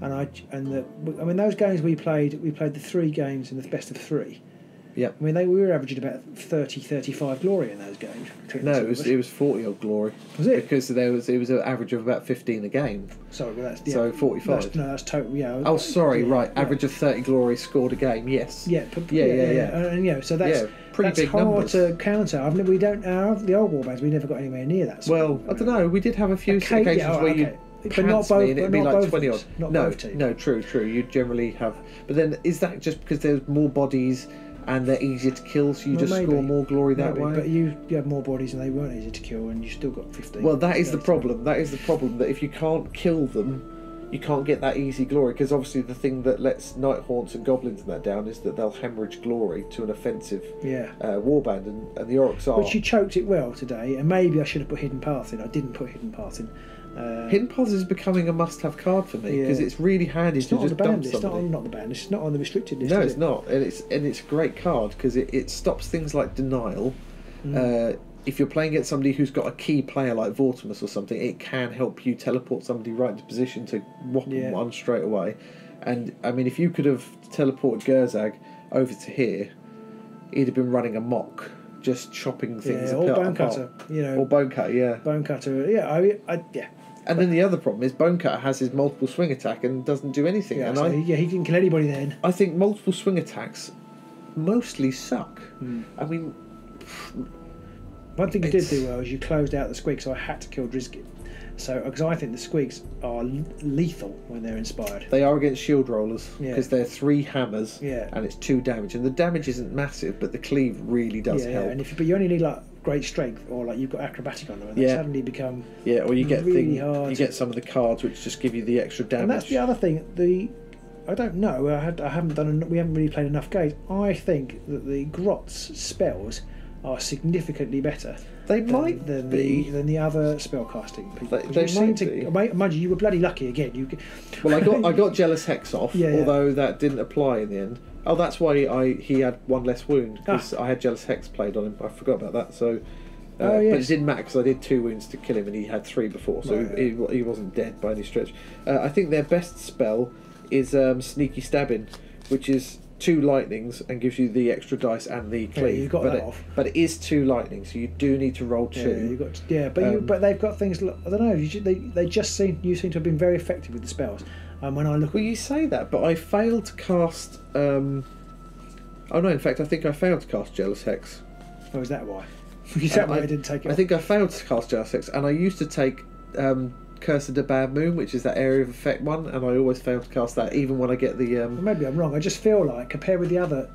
And those games we played the 3 games in the best of 3. Yeah. I mean, we were averaging about 30, 35 glory in those games. No, it was 40 odd glory. Was it? Because it was an average of about 15 a game. Sorry, well, that's... So 45. That's total, yeah. Oh, sorry, right. Average of 30 glory scored a game, yes. Yeah. And, so that's... Pretty big hard numbers. to counter. We don't... the old warbands, we never got anywhere near that. Well, I don't know. We did have a few occasions where you... But not both, and it'd be like 20 odd. Not both teams. No, true. You generally have... But then, is that just because there's more bodies and they're easier to kill, so you just score more glory that way? But you had more bodies and they weren't easy to kill, and you still got 15. Well, that is the problem. That is the problem, that if you can't kill them, you can't get that easy glory, because obviously the thing that lets Night Haunts and Goblins and that down is that they'll hemorrhage glory to an offensive warband, and the Orcs are... Which you choked it well today, and maybe I should have put Hidden Path in. I didn't put Hidden Path in. Hidden Path is becoming a must-have card for me, because it's really handy to just dump somebody. It's not on the band list. It's not on the restricted list. No, it's not, and it's a great card because it stops things like denial. If you're playing against somebody who's got a key player like Vortimus or something, it can help you teleport somebody right into position to whop them one straight away. And I mean, if you could have teleported Gurzag over to here, he'd have been running amok, just chopping things apart. Or Bone Cutter, or Bone Cutter, Bone Cutter, And then the other problem is Bone Cutter has his multiple swing attack and doesn't do anything. Yeah, he can kill anybody then. I think multiple swing attacks mostly suck. I mean, one thing you did do well is you closed out the squigs, so I had to kill Drizzt. So, because I think the squigs are lethal when they're inspired. They are against shield rollers because they're 3 hammers and it's 2 damage, and the damage isn't massive, but the cleave really does help. And but you only need like great strength, or like you've got acrobatic on them, and they suddenly become or you get really hard. You get some of the cards which just give you the extra damage. And that's the other thing. I don't know. We haven't really played enough games. I think that the Grot's spells are significantly better. They might be than the other spellcasting people. They seem to be. Mind you, you were bloody lucky again. Well, I got Jealous Hex off, although that didn't apply in the end. Oh, that's why he had 1 less wound, because I had Jealous Hex played on him. I forgot about that. So, but it didn't matter because I did 2 wounds to kill him, and he had 3 before, so he wasn't dead by any stretch. I think their best spell is Sneaky Stabbing, which is 2 lightnings and gives you the extra dice and the cleave. Yeah, you got that off. But it is 2 lightnings, so you do need to roll 2. But they've got things. I don't know. You seem to have been very effective with the spells. When I look, you say that, but I failed to cast. Oh no! In fact, I think I failed to cast Jealous Hex. Oh, is that why? Is that why I didn't take it? I think I failed to cast Jealous Hex, and I used to take Curse of the Bad Moon, which is that area of effect one, and I always fail to cast that, even when I get the. Well, maybe I'm wrong. I just feel like compared with the other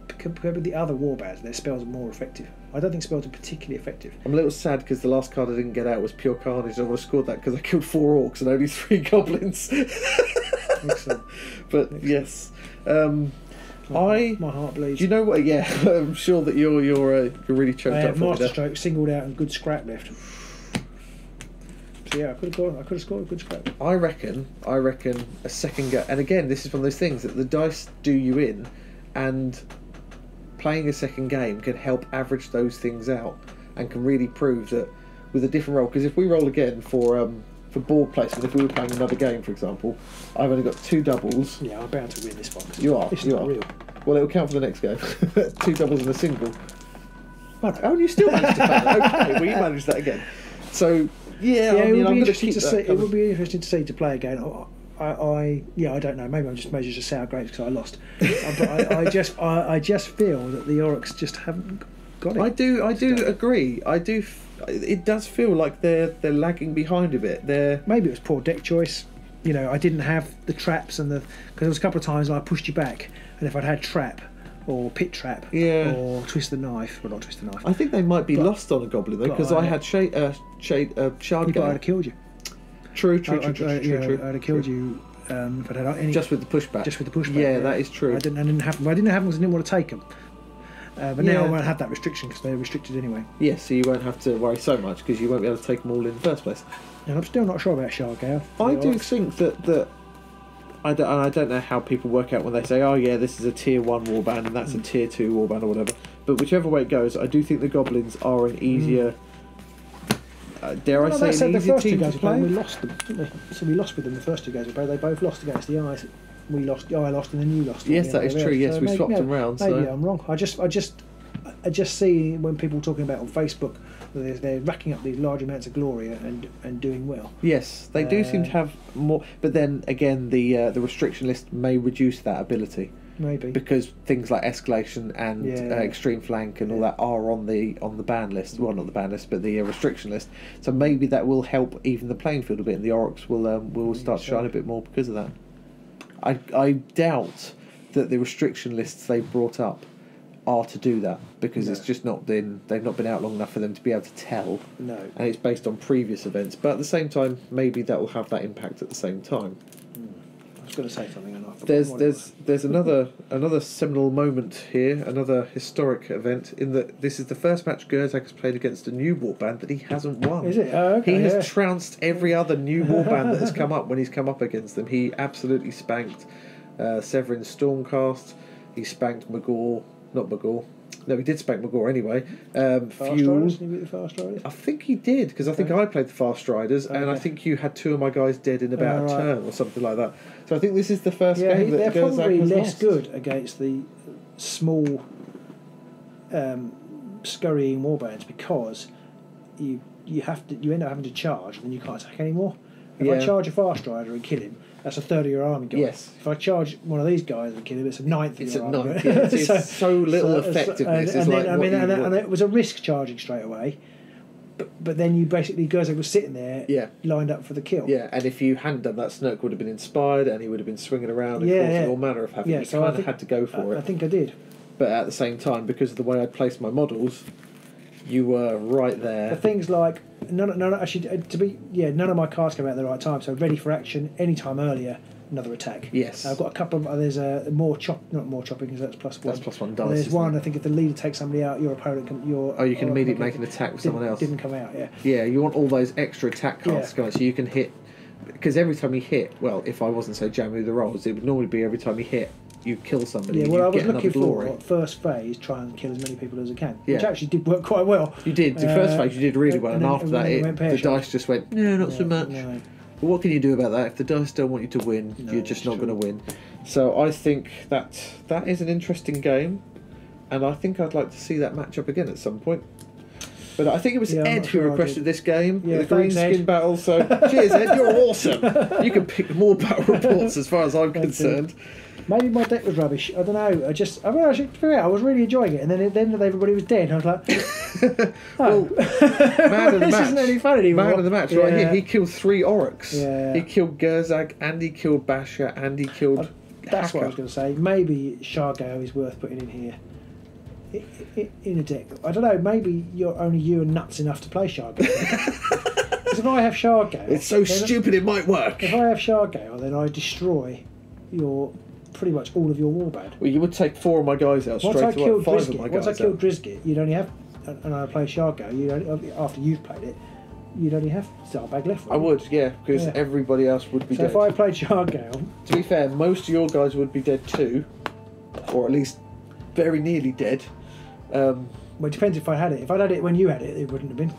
warbands, their spells are more effective. I don't think spells are particularly effective. I'm a little sad because the last card I didn't get out was Pure Carnage. I would have scored that because I killed 4 orcs and only 3 goblins. Excellent. But excellent. Yes, my heart bleeds. Do you know what? Yeah, I'm sure that you're really choked up. Master Stroke singled out and good scrap left. So yeah, I could have scored a good scrap. I reckon a second go, and again, this is one of those things that the dice do you in, and playing a second game can help average those things out, and can really prove that with a different roll. Because if we roll again for board placement, if we were playing another game, for example, I've only got 2 doubles. Yeah, I'm bound to win this one. You are. It's you not are. real. Well, it'll count for the next game. 2 doubles and a single. Oh, you still managed to play that. Okay, well, you managed that again. So yeah, I mean, I'm going to keep that. It would be interesting to see to play again. I don't know. Maybe I'm just a sour grapes because I lost. But I just feel that the Orcs just haven't got it. I do agree. It does feel like they're lagging behind a bit. Maybe it was poor deck choice. I didn't have the traps because there was a couple of times I pushed you back, and if I'd had trap or pit trap or twist the knife, well, not twist the knife. I think they might be lost on a goblin though, because I had shard I'd have killed you. True. I'd have killed you if I'd had any. Just with the pushback. Yeah, that is true. I didn't have them because I didn't want to take them. But now I won't have that restriction because they're restricted anyway. Yes, so you won't have to worry so much because you won't be able to take them all in the first place. And I'm still not sure about Shargale. I do think that I don't know how people work out when they say, oh yeah, this is a tier 1 warband and that's a tier 2 warband or whatever. But whichever way it goes, I do think the goblins are an easier, dare I say, an easier team to play. We lost them, didn't we? So we lost with them the first 2 games we played. They both lost against the Eyes. we lost. I lost, and then you lost. Yes, that is true. Yes, we swapped them round. Maybe I'm wrong. I just see when people talking about on Facebook that they're racking up these large amounts of glory and doing well. Yes, they do seem to have more. But then again, the restriction list may reduce that ability. Maybe because things like escalation and extreme flank and all that are on the ban list. Well, not the ban list, but the restriction list. So maybe that will help even the playing field a bit, and the Orcs will start to shine a bit more because of that. I doubt that the restriction lists they've brought up are to do that, because it's just not been, they've not been out long enough for them to be able to tell. No. And it's based on previous events, but at the same time, maybe that will have that impact at the same time. I was going to say something, and I forgot. There's another seminal moment here, another historic event, in that this is the first match Gurzag has played against a new warband that he hasn't won. Is it? Oh, okay, he has trounced every other new warband that has come up when he's come up against them. He absolutely spanked Severin's Stormcast. He spanked Magor. Not Magor. No, he did spank Magor anyway. Fuel. Did he beat the Fast Riders? I think he did, because I think I played the Fast Riders, and I think you had two of my guys dead in about a turn or something like that. So I think this is the first game that they're probably less lost. good against the small scurrying warbands, because you end up having to charge, and then you can't attack anymore. If I charge a Fast Rider and kill him, that's a third of your army guy. Yes. If I charge one of these guys and kill him, it's a ninth of your army. It's so little effectiveness. And it was a risk charging straight away. But then you basically, Gurzag was sitting there, lined up for the kill. Yeah, and if you hadn't done that, Snurk would have been inspired, and he would have been swinging around and causing all manner of havoc. You so kind of had to go for it. I think I did. But at the same time, because of the way I'd placed my models, you were right there. For things like none of my cards came out at the right time. So ready for action any time earlier. Another attack. Yes. I've got a couple of. There's not more chopping, because that's +1. That's +1 dice. There's one. I think if the leader takes somebody out, your opponent can. You can immediately make an attack with someone else. Didn't come out. Yeah. Yeah, you want all those extra attack cards, guys, so you can hit. Because every time you hit, well, if I wasn't so jammy with the rolls, it would normally be every time you hit, you kill somebody. Yeah, well, I was looking for first phase, try and kill as many people as I can, which actually did work quite well. You did. The first phase you did really well, and after that, the dice just went, no, not so much. No. But what can you do about that? If the dice don't want you to win, you're just not going to win. So I think that is an interesting game, and I think I'd like to see that match up again at some point. But I think it was Ed who requested this game, the green skin battle. So cheers, Ed, you're awesome. You can pick more battle reports as far as I'm concerned. Maybe my deck was rubbish. I don't know. I was really enjoying it, and then at the end of everybody was dead. And I was like, well, man of the match. This isn't any fun anymore. Man of the match, right here. He killed 3 Orcs. Yeah. He killed Gurzag, and he killed Basher, and he killed. That's what I was going to say. Maybe Shargo is worth putting in here. In a deck. I don't know, maybe only you are nuts enough to play Shargo. Because if I have Shargo, it's so stupid it might work. If I have Shargo, then I destroy pretty much all of your warband. Well, you would take 4 of my guys out straight away. 5 of my guys out. Once I killed Drizgit, you'd only have, and I play Shargo, after you've played it, you'd only have Zarbag left. I would, because everybody else would be dead. So if I played Shargo... To be fair, most of your guys would be dead too, or at least very nearly dead. Well, it depends if I had it. If I'd had it when you had it, it wouldn't have been.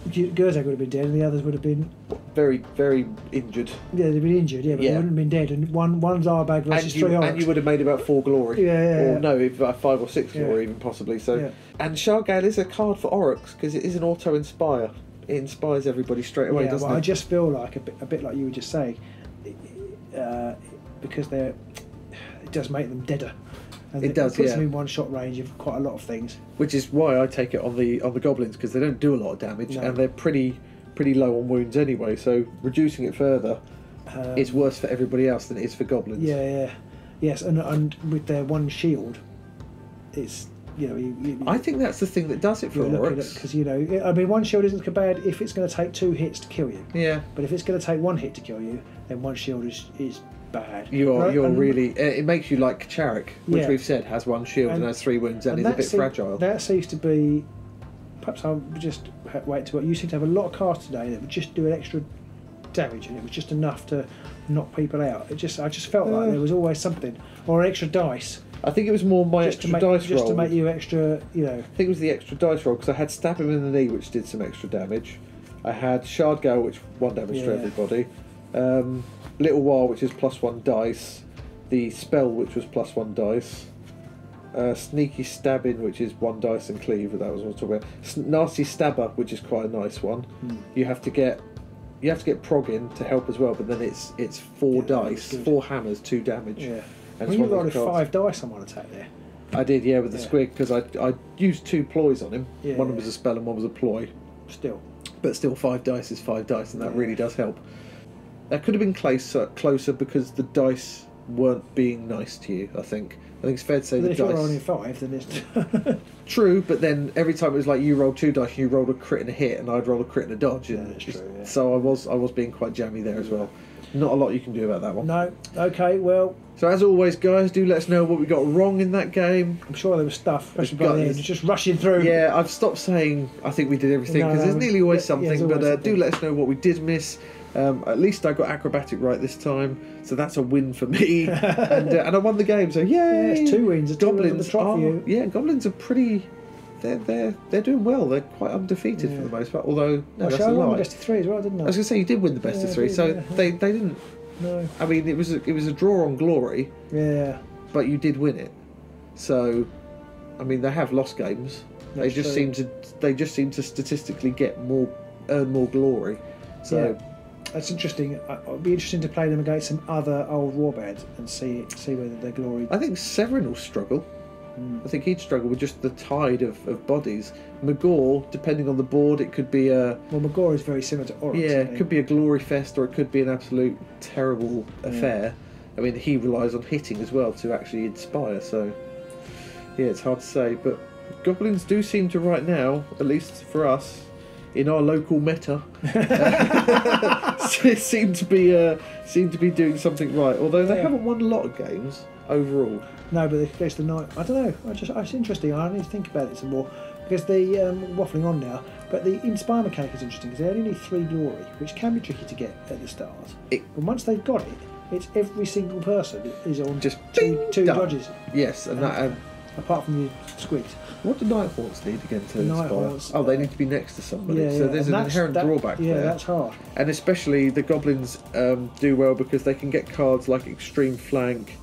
Gurzag would have been dead, and the others would have been very, very injured. Yeah, they'd been injured. Yeah, but they wouldn't have been dead. And one's Zarbag versus 3 Orcs. And you would have made about 4 glory. Or no, 5 or 6 glory even possibly. So, and Shargale is a card for Oryx because it is an auto inspire. It inspires everybody straight away, doesn't it? I just feel like a bit like you were just saying, because it does make them deader. And it puts them in one-shot range of quite a lot of things. Which is why I take it on the goblins, because they don't do a lot of damage, and they're pretty low on wounds anyway. So reducing it further is worse for everybody else than it is for goblins. Yes, and with their one shield, it's I think that's the thing that does it for Orcs. Because I mean, one shield isn't so bad if it's going to take 2 hits to kill you. Yeah. But if it's going to take 1 hit to kill you, then one shield is bad. You're really. It makes you like Charik, which we've said has 1 shield and has 3 wounds and is a bit fragile. That seems to be. Perhaps I'll just wait to. You seem to have a lot of cards today that would just do an extra damage, and it was just enough to knock people out. I just felt like there was always something, or an extra dice. I think it was more my extra dice roll. Just to make you extra, I think it was the extra dice roll, because I had Stab him in the knee, which did some extra damage. I had Shard Gale, which 1 damage to everybody. Little While, which is +1 dice. The Spell, which was +1 dice. Sneaky Stabbing, which is 1 dice and cleave. That was what I was talking about. Nasty Stabber, which is quite a nice one. You have to get prog in to help as well, but then it's 4 dice, 4 hammers, 2 damage. Yeah. And Well, you rolled 5 dice on one attack there. I did, yeah, with the squig, because I used 2 ploys on him. Yeah, one was a spell and one was a ploy. Still. But still, 5 dice is 5 dice, and that really does help. That could have been closer because the dice weren't being nice to you, I think. I think it's fair to say the dice... If you're rolling 5, then it's... True, but then every time it was like you rolled 2 dice and you rolled a crit and a hit, and I'd roll a crit and a dodge. And that's true, yeah. So I was being quite jammy there as well. Not a lot you can do about that one. No. Okay, well... So as always, guys, do let us know what we got wrong in that game. I'm sure there was stuff, especially by the end, just rushing through. Yeah, I've stopped saying I think we did everything, because there's nearly always something, but do let us know what we did miss. At least I got acrobatic right this time, so that's a win for me. and I won the game, so yay! Yeah, it's 2 wins. Goblins Goblins are pretty... They're doing well. They're quite undefeated for the most part. Although that's a lie. I won the best of 3 as well, didn't I? I was going to say you did win the best of 3, so they didn't. No. I mean, it was a draw on glory. Yeah. But you did win it. So, I mean, they have lost games. They just seem to statistically earn more glory. So. Yeah. That's interesting. It'd be interesting to play them against some other old warbands and see whether their glory. I think Severin will struggle. I think he'd struggle with just the tide of bodies. Magor, depending on the board, it could be a... Well, Magor is very similar to Oryx. Yeah, it could be a glory fest, or it could be an absolute terrible affair. I mean, he relies on hitting as well to actually inspire, so... Yeah, it's hard to say, but Goblins do seem to, right now, at least for us, in our local meta, seem to be doing something right. Although they haven't won a lot of games overall. No, but against the night, I don't know. It's interesting. I need to think about it some more, because the waffling on now. But the inspire mechanic is interesting because they only need 3 glory, which can be tricky to get at the start. But once they've got it, it's every single person is on just two dodges. Yes, and that. Apart from the squigs. What do Nightvaults need again to inspire? They need to be next to somebody. So there's an inherent drawback there. Yeah, that's hard. And especially the Goblins do well because they can get cards like Extreme Flank,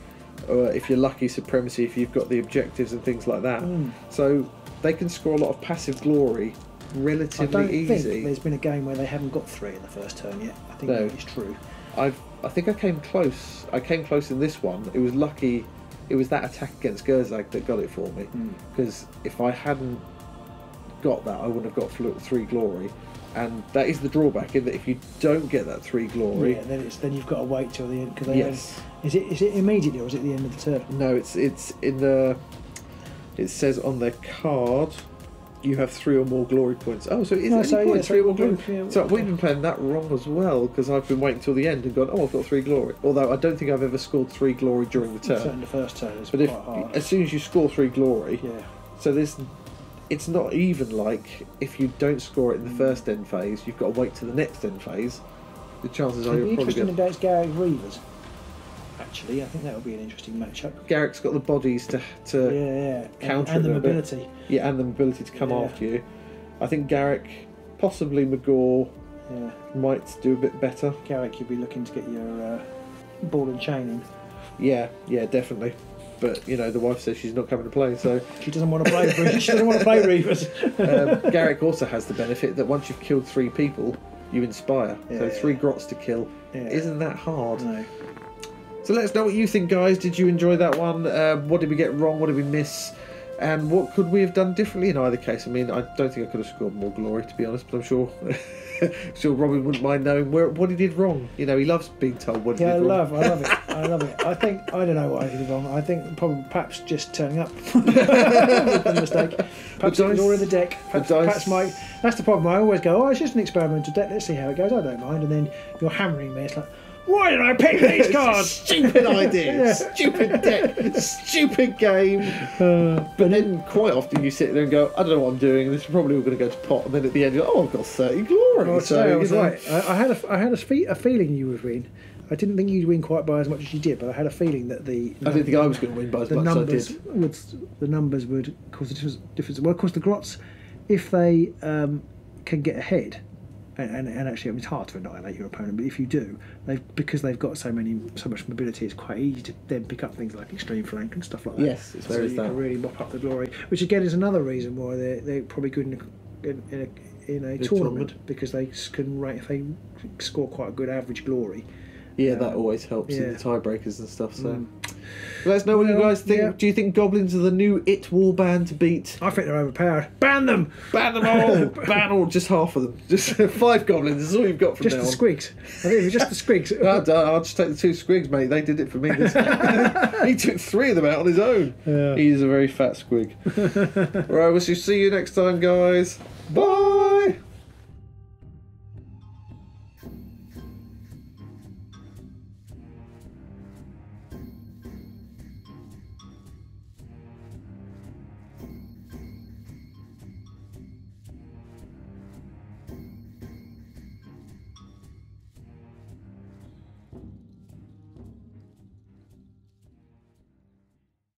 or if you're lucky, Supremacy, if you've got the objectives and things like that. So they can score a lot of passive glory relatively easy. I don't think there's been a game where they haven't got 3 in the first turn yet. I think that is true. I think I came close. I came close in this one. It was lucky. It was that attack against Gurzag that got it for me. Because if I hadn't got that, I wouldn't have got 3 glory. And that is the drawback, in that if you don't get that 3 glory, then you've got to wait till the end. Cause is it immediately or is it the end of the turn? No, it's in the. It says on their card, you have 3 or more glory points. Oh, so it is any points, 3 or more glory. So we've been playing that wrong as well, because I've been waiting till the end and gone, I've got 3 glory. Although I don't think I've ever scored 3 glory during the turn. In the first turn, it's quite hard. As soon as you score 3 glory, so it's not even like if you don't score it in the first end phase, you've got to wait to the next end phase. The chances are you're probably interesting against Garrick Reavers. Actually, I think that would be an interesting matchup. Garrick's got the bodies to counter and the mobility. Yeah, and the mobility to come after you. I think Garrick, possibly Magor, might do a bit better. Garrick, you'd be looking to get your ball and chain in. Yeah, definitely. But the wife says she's not coming to play, so she doesn't want to play. She doesn't want to play Reavers. Garrick also has the benefit that once you've killed 3 people, you inspire. So 3 grots to kill isn't that hard. No. So let us know what you think, guys. Did you enjoy that one? What did we get wrong? What did we miss? And what could we have done differently in either case? I mean, I don't think I could have scored more glory, to be honest, but I'm sure Robin wouldn't mind knowing what he did wrong. He loves being told what he did wrong. I love it. I love it. I don't know what I did wrong. I think perhaps just turning up was a mistake. Perhaps it was all in the deck. Perhaps that's the problem. I always go, it's just an experimental deck. Let's see how it goes. I don't mind. And then you're hammering me. It's like, why did I pick these cards? Stupid idea, stupid deck, stupid game. But then quite often you sit there and go, I don't know what I'm doing, and this is probably all going to go to pot. And then at the end, you're like, I've got 30 glory. Well, so I was right. I had a feeling you would win. I didn't think you'd win quite by as much as you did, but I had a feeling that I didn't think I was going to win by as much as I did. The numbers would cause a difference. Well, of course, the grots, if they can get ahead, And actually, it's hard to annihilate your opponent, but if you do, because they've got so much mobility, it's quite easy to then pick up things like extreme flank and stuff like that. Yes, there is that. You can really mop up the glory, which again is another reason why they're probably good in a tournament, because they can if they score quite a good average glory. Yeah, that always helps in the tiebreakers and stuff. So. Let us know what you guys think. Yeah. Do you think goblins are the new IT warband to beat? I think they're overpowered. Ban them! Ban them all! Ban all, just half of them. Just 5 goblins, that's all you've got from now on. Just the squigs. I think it was just the squigs. I'll just take the 2 squigs, mate. They did it for me. He took 3 of them out on his own. Yeah. He's a very fat squig. Right, we'll see you next time, guys. Bye!